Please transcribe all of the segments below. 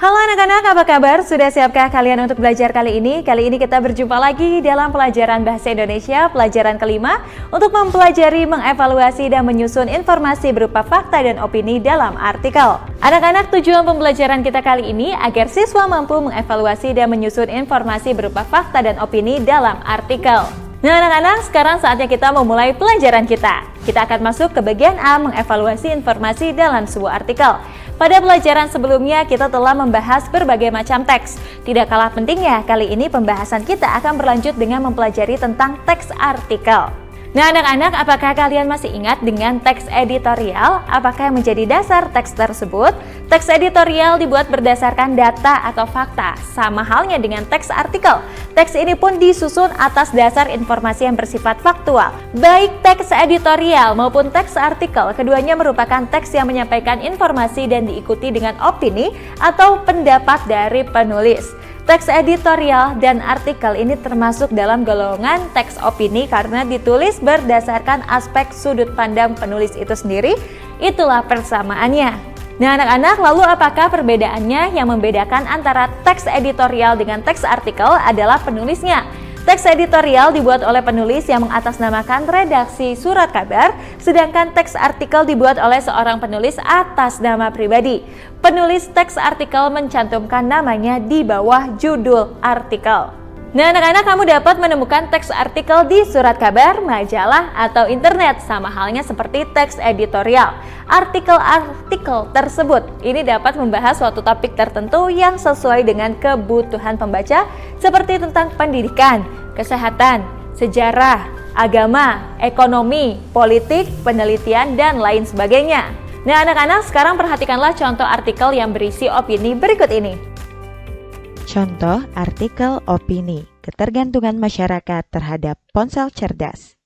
Halo anak-anak, apa kabar? Sudah siapkah kalian untuk belajar kali ini? Kali ini kita berjumpa lagi dalam pelajaran Bahasa Indonesia, pelajaran kelima, untuk mempelajari, mengevaluasi, dan menyusun informasi berupa fakta dan opini dalam artikel. Anak-anak, tujuan pembelajaran kita kali ini agar siswa mampu mengevaluasi dan menyusun informasi berupa fakta dan opini dalam artikel. Nah anak-anak, sekarang saatnya kita memulai pelajaran kita. Kita akan masuk ke bagian A, mengevaluasi informasi dalam sebuah artikel. Pada pelajaran sebelumnya kita telah membahas berbagai macam teks. Tidak kalah pentingnya, kali ini pembahasan kita akan berlanjut dengan mempelajari tentang teks artikel. Nah anak-anak, apakah kalian masih ingat dengan teks editorial? Apakah yang menjadi dasar teks tersebut? Teks editorial dibuat berdasarkan data atau fakta, sama halnya dengan teks artikel. Teks ini pun disusun atas dasar informasi yang bersifat faktual. Baik teks editorial maupun teks artikel, keduanya merupakan teks yang menyampaikan informasi dan diikuti dengan opini atau pendapat dari penulis. Teks editorial dan artikel ini termasuk dalam golongan teks opini karena ditulis berdasarkan aspek sudut pandang penulis itu sendiri. Itulah persamaannya. Nah anak-anak, lalu apakah perbedaannya? Yang membedakan antara teks editorial dengan teks artikel adalah penulisnya. Teks editorial dibuat oleh penulis yang mengatasnamakan redaksi surat kabar, sedangkan teks artikel dibuat oleh seorang penulis atas nama pribadi. Penulis teks artikel mencantumkan namanya di bawah judul artikel. Nah anak-anak, kamu dapat menemukan teks artikel di surat kabar, majalah, atau internet, sama halnya seperti teks editorial. Artikel-artikel tersebut ini dapat membahas suatu topik tertentu yang sesuai dengan kebutuhan pembaca, seperti tentang pendidikan, kesehatan, sejarah, agama, ekonomi, politik, penelitian, dan lain sebagainya. Nah anak-anak, sekarang perhatikanlah contoh artikel yang berisi opini berikut ini. Contoh artikel opini, ketergantungan masyarakat terhadap ponsel cerdas.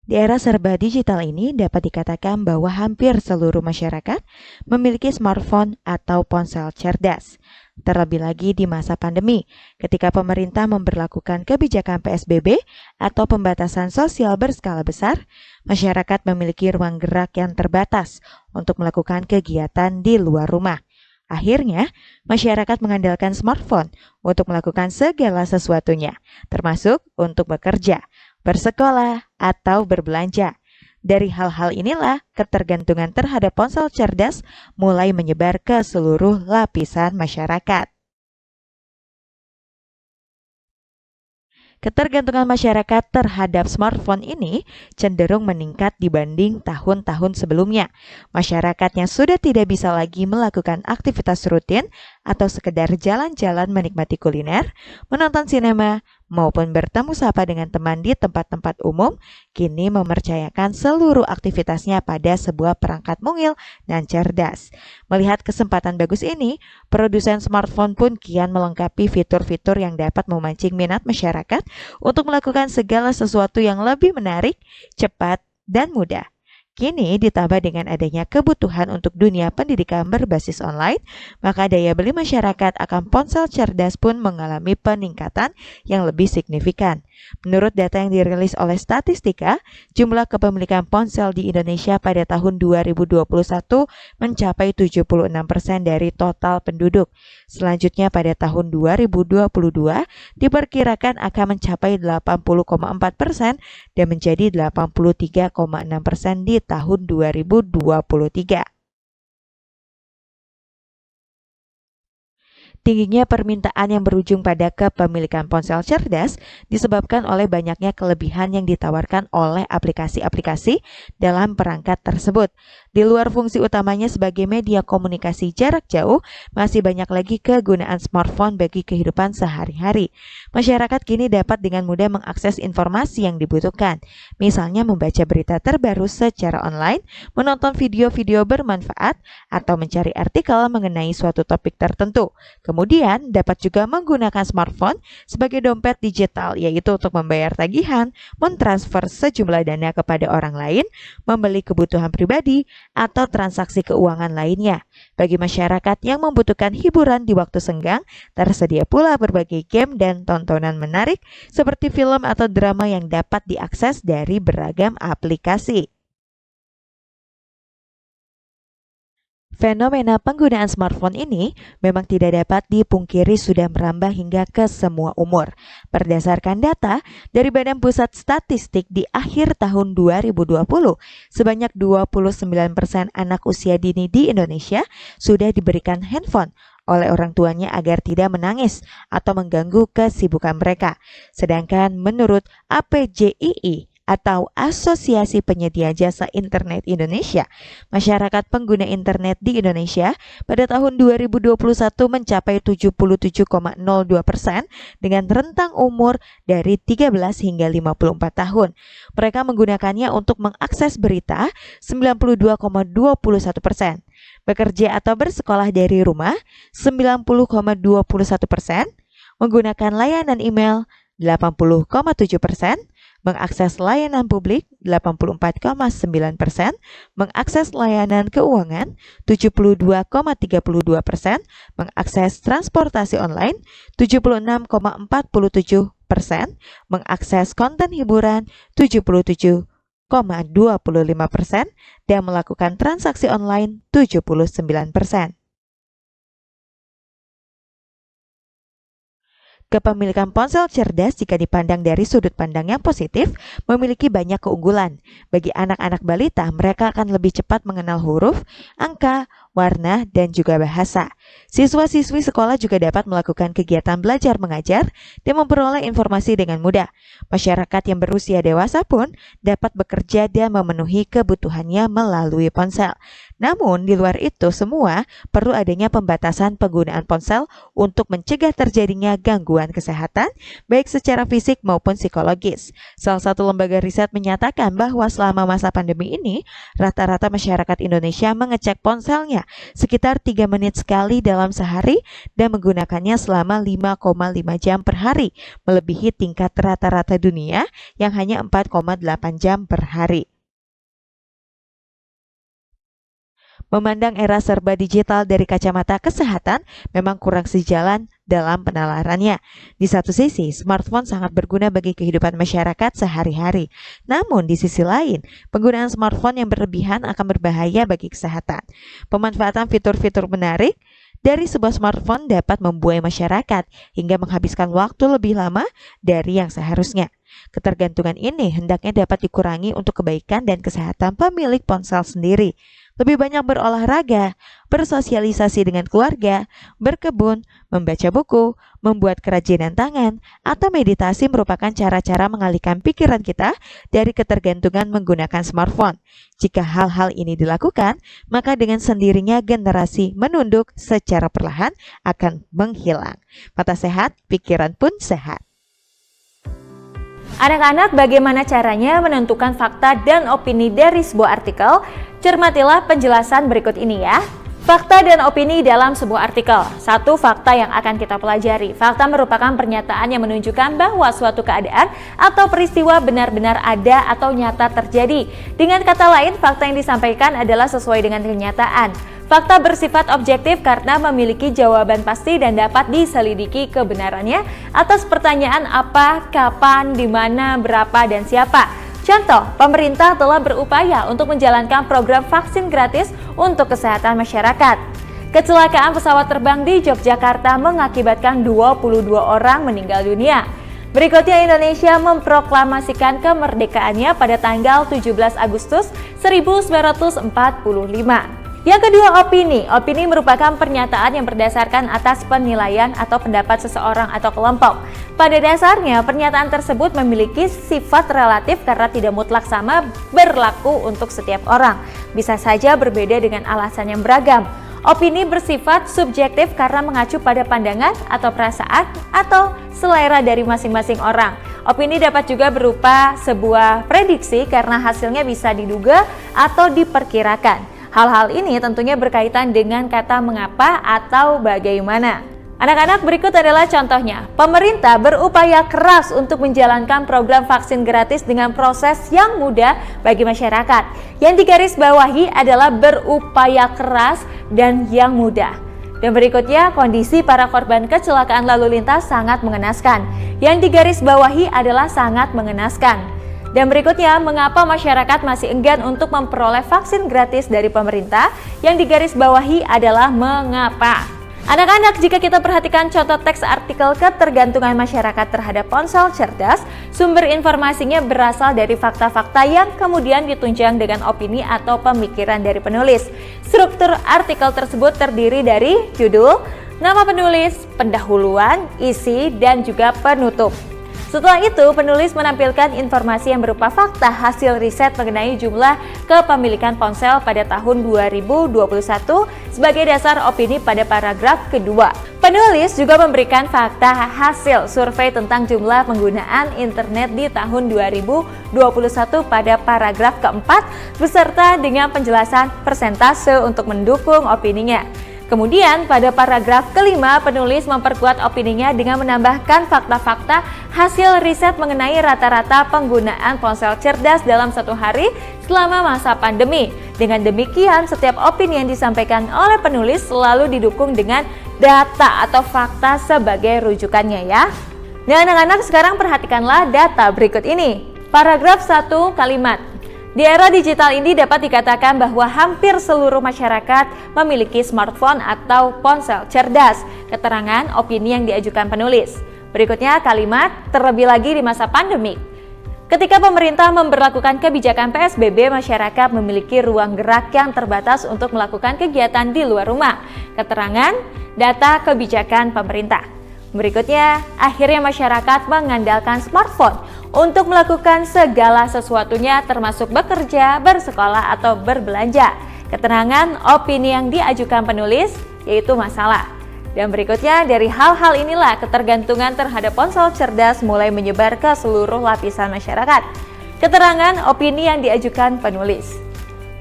Di era serba digital ini dapat dikatakan bahwa hampir seluruh masyarakat memiliki smartphone atau ponsel cerdas. Terlebih lagi di masa pandemi, ketika pemerintah memberlakukan kebijakan PSBB atau pembatasan sosial berskala besar, masyarakat memiliki ruang gerak yang terbatas untuk melakukan kegiatan di luar rumah. Akhirnya, masyarakat mengandalkan smartphone untuk melakukan segala sesuatunya, termasuk untuk bekerja, bersekolah, atau berbelanja. Dari hal-hal inilah, ketergantungan terhadap ponsel cerdas mulai menyebar ke seluruh lapisan masyarakat. Ketergantungan masyarakat terhadap smartphone ini cenderung meningkat dibanding tahun-tahun sebelumnya. Masyarakatnya sudah tidak bisa lagi melakukan aktivitas rutin atau sekedar jalan-jalan menikmati kuliner, menonton sinema, maupun bertemu sapa dengan teman di tempat-tempat umum, kini mempercayakan seluruh aktivitasnya pada sebuah perangkat mungil dan cerdas. Melihat kesempatan bagus ini, produsen smartphone pun kian melengkapi fitur-fitur yang dapat memancing minat masyarakat untuk melakukan segala sesuatu yang lebih menarik, cepat, dan mudah. Kini ditambah dengan adanya kebutuhan untuk dunia pendidikan berbasis online, maka daya beli masyarakat akan ponsel cerdas pun mengalami peningkatan yang lebih signifikan. Menurut data yang dirilis oleh Statistika, jumlah kepemilikan ponsel di Indonesia pada tahun 2021 mencapai 76% dari total penduduk. Selanjutnya pada tahun 2022 diperkirakan akan mencapai 80,4% dan menjadi 83,6% di tahun 2023. Tingginya permintaan yang berujung pada kepemilikan ponsel cerdas disebabkan oleh banyaknya kelebihan yang ditawarkan oleh aplikasi-aplikasi dalam perangkat tersebut. Di luar fungsi utamanya sebagai media komunikasi jarak jauh, masih banyak lagi kegunaan smartphone bagi kehidupan sehari-hari. Masyarakat kini dapat dengan mudah mengakses informasi yang dibutuhkan, misalnya membaca berita terbaru secara online, menonton video-video bermanfaat, atau mencari artikel mengenai suatu topik tertentu. Kemudian dapat juga menggunakan smartphone sebagai dompet digital, yaitu untuk membayar tagihan, mentransfer sejumlah dana kepada orang lain, membeli kebutuhan pribadi, atau transaksi keuangan lainnya. Bagi masyarakat yang membutuhkan hiburan di waktu senggang, tersedia pula berbagai game dan tontonan menarik seperti film atau drama yang dapat diakses dari beragam aplikasi. Fenomena penggunaan smartphone ini memang tidak dapat dipungkiri sudah merambah hingga ke semua umur. Berdasarkan data dari Badan Pusat Statistik di akhir tahun 2020, sebanyak 29% anak usia dini di Indonesia sudah diberikan handphone oleh orang tuanya agar tidak menangis atau mengganggu kesibukan mereka. Sedangkan menurut APJII atau Asosiasi Penyedia Jasa Internet Indonesia, masyarakat pengguna internet di Indonesia pada tahun 2021 mencapai 77,02% dengan rentang umur dari 13 hingga 54 tahun. Mereka menggunakannya untuk mengakses berita 92,21%, bekerja atau bersekolah dari rumah 90,21%, menggunakan layanan email 80,7%, mengakses layanan publik 84,9%, mengakses layanan keuangan 72,32%, mengakses transportasi online 76,47%, mengakses konten hiburan 77,25%, dan melakukan transaksi online 79%. Kepemilikan ponsel cerdas jika dipandang dari sudut pandang yang positif memiliki banyak keunggulan. Bagi anak-anak balita, mereka akan lebih cepat mengenal huruf, angka, warna, dan juga bahasa. Siswa-siswi sekolah juga dapat melakukan kegiatan belajar mengajar dan memperoleh informasi dengan mudah. Masyarakat yang berusia dewasa pun dapat bekerja dan memenuhi kebutuhannya melalui ponsel. Namun, di luar itu semua, perlu adanya pembatasan penggunaan ponsel untuk mencegah terjadinya gangguan kesehatan, baik secara fisik maupun psikologis. Salah satu lembaga riset menyatakan bahwa selama masa pandemi ini, rata-rata masyarakat Indonesia mengecek ponselnya sekitar 3 menit sekali dalam sehari dan menggunakannya selama 5,5 jam per hari, melebihi tingkat rata-rata dunia yang hanya 4,8 jam per hari. Memandang era serba digital dari kacamata kesehatan memang kurang sejalan dalam penalarannya. Di satu sisi, smartphone sangat berguna bagi kehidupan masyarakat sehari-hari. Namun, di sisi lain, penggunaan smartphone yang berlebihan akan berbahaya bagi kesehatan. Pemanfaatan fitur-fitur menarik dari sebuah smartphone dapat membuai masyarakat hingga menghabiskan waktu lebih lama dari yang seharusnya. Ketergantungan ini hendaknya dapat dikurangi untuk kebaikan dan kesehatan pemilik ponsel sendiri. Lebih banyak berolahraga, bersosialisasi dengan keluarga, berkebun, membaca buku, membuat kerajinan tangan, atau meditasi merupakan cara-cara mengalihkan pikiran kita dari ketergantungan menggunakan smartphone. Jika hal-hal ini dilakukan, maka dengan sendirinya generasi menunduk secara perlahan akan menghilang. Mata sehat, pikiran pun sehat. Anak-anak, bagaimana caranya menentukan fakta dan opini dari sebuah artikel? Cermatilah penjelasan berikut ini ya. Fakta dan opini dalam sebuah artikel. Satu fakta yang akan kita pelajari. Fakta merupakan pernyataan yang menunjukkan bahwa suatu keadaan atau peristiwa benar-benar ada atau nyata terjadi. Dengan kata lain, fakta yang disampaikan adalah sesuai dengan kenyataan. Fakta bersifat objektif karena memiliki jawaban pasti dan dapat diselidiki kebenarannya atas pertanyaan apa, kapan, di mana, berapa, dan siapa. Contoh, pemerintah telah berupaya untuk menjalankan program vaksin gratis untuk kesehatan masyarakat. Kecelakaan pesawat terbang di Yogyakarta mengakibatkan 22 orang meninggal dunia. Berikutnya, Indonesia memproklamasikan kemerdekaannya pada tanggal 17 Agustus 1945. Yang kedua, opini. Opini merupakan pernyataan yang berdasarkan atas penilaian atau pendapat seseorang atau kelompok. Pada dasarnya, pernyataan tersebut memiliki sifat relatif karena tidak mutlak sama berlaku untuk setiap orang. Bisa saja berbeda dengan alasan yang beragam. Opini bersifat subjektif karena mengacu pada pandangan atau perasaan atau selera dari masing-masing orang. Opini dapat juga berupa sebuah prediksi karena hasilnya bisa diduga atau diperkirakan. Hal-hal ini tentunya berkaitan dengan kata mengapa atau bagaimana. Anak-anak, berikut adalah contohnya. Pemerintah berupaya keras untuk menjalankan program vaksin gratis dengan proses yang mudah bagi masyarakat. Yang digarisbawahi adalah berupaya keras dan yang mudah. Dan berikutnya, kondisi para korban kecelakaan lalu lintas sangat mengenaskan. Yang digarisbawahi adalah sangat mengenaskan. Dan berikutnya, mengapa masyarakat masih enggan untuk memperoleh vaksin gratis dari pemerintah? Yang digarisbawahi adalah mengapa. Anak-anak, jika kita perhatikan contoh teks artikel ketergantungan masyarakat terhadap ponsel cerdas, sumber informasinya berasal dari fakta-fakta yang kemudian ditunjang dengan opini atau pemikiran dari penulis. Struktur artikel tersebut terdiri dari judul, nama penulis, pendahuluan, isi, dan juga penutup. Setelah itu, penulis menampilkan informasi yang berupa fakta hasil riset mengenai jumlah kepemilikan ponsel pada tahun 2021 sebagai dasar opini pada paragraf kedua. Penulis juga memberikan fakta hasil survei tentang jumlah penggunaan internet di tahun 2021 pada paragraf keempat beserta dengan penjelasan persentase untuk mendukung opininya. Kemudian pada paragraf kelima, penulis memperkuat opininya dengan menambahkan fakta-fakta hasil riset mengenai rata-rata penggunaan ponsel cerdas dalam satu hari selama masa pandemi. Dengan demikian, setiap opini yang disampaikan oleh penulis selalu didukung dengan data atau fakta sebagai rujukannya ya. Nah anak-anak, sekarang perhatikanlah data berikut ini. Paragraf 1 kalimat. Di era digital ini dapat dikatakan bahwa hampir seluruh masyarakat memiliki smartphone atau ponsel cerdas. Keterangan opini yang diajukan penulis. Berikutnya kalimat, terlebih lagi di masa pandemik. Ketika pemerintah memberlakukan kebijakan PSBB, masyarakat memiliki ruang gerak yang terbatas untuk melakukan kegiatan di luar rumah. Keterangan, data kebijakan pemerintah. Berikutnya, akhirnya masyarakat mengandalkan smartphone untuk melakukan segala sesuatunya termasuk bekerja, bersekolah, atau berbelanja. Keterangan opini yang diajukan penulis yaitu masalah. Dan berikutnya, dari hal-hal inilah ketergantungan terhadap ponsel cerdas mulai menyebar ke seluruh lapisan masyarakat. Keterangan opini yang diajukan penulis.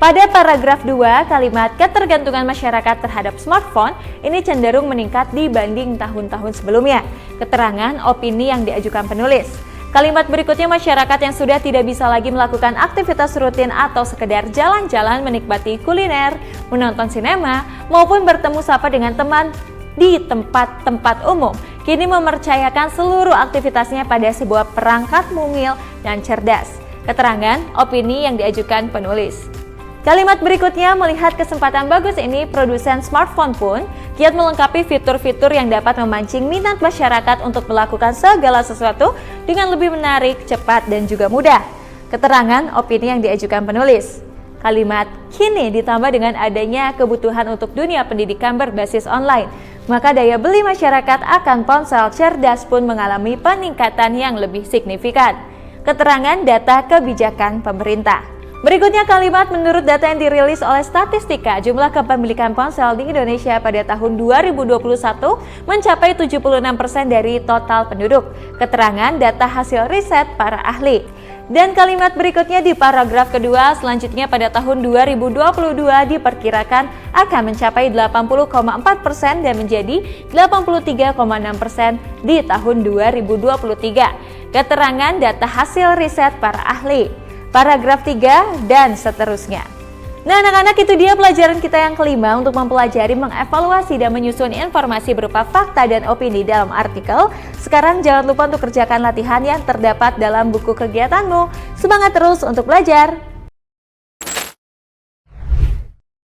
Pada paragraf 2, kalimat ketergantungan masyarakat terhadap smartphone ini cenderung meningkat dibanding tahun-tahun sebelumnya. Keterangan opini yang diajukan penulis. Kalimat berikutnya, masyarakat yang sudah tidak bisa lagi melakukan aktivitas rutin atau sekedar jalan-jalan menikmati kuliner, menonton sinema, maupun bertemu sapa dengan teman di tempat-tempat umum, kini mempercayakan seluruh aktivitasnya pada sebuah perangkat mungil dan cerdas. Keterangan opini yang diajukan penulis. Kalimat berikutnya, melihat kesempatan bagus ini, produsen smartphone pun giat melengkapi fitur-fitur yang dapat memancing minat masyarakat untuk melakukan segala sesuatu dengan lebih menarik, cepat, dan juga mudah. Keterangan opini yang diajukan penulis. Kalimat kini ditambah dengan adanya kebutuhan untuk dunia pendidikan berbasis online, maka daya beli masyarakat akan ponsel cerdas pun mengalami peningkatan yang lebih signifikan. Keterangan data kebijakan pemerintah. Berikutnya kalimat, menurut data yang dirilis oleh Statistika, jumlah kepemilikan ponsel di Indonesia pada tahun 2021 mencapai 76% dari total penduduk. Keterangan data hasil riset para ahli. Dan kalimat berikutnya di paragraf kedua, selanjutnya pada tahun 2022 diperkirakan akan mencapai 80,4% dan menjadi 83,6% di tahun 2023. Keterangan data hasil riset para ahli. Paragraf 3 dan seterusnya. Nah anak-anak, itu dia pelajaran kita yang kelima untuk mempelajari, mengevaluasi, dan menyusun informasi berupa fakta dan opini dalam artikel. Sekarang jangan lupa untuk kerjakan latihan yang terdapat dalam buku kegiatanmu. Semangat terus untuk belajar!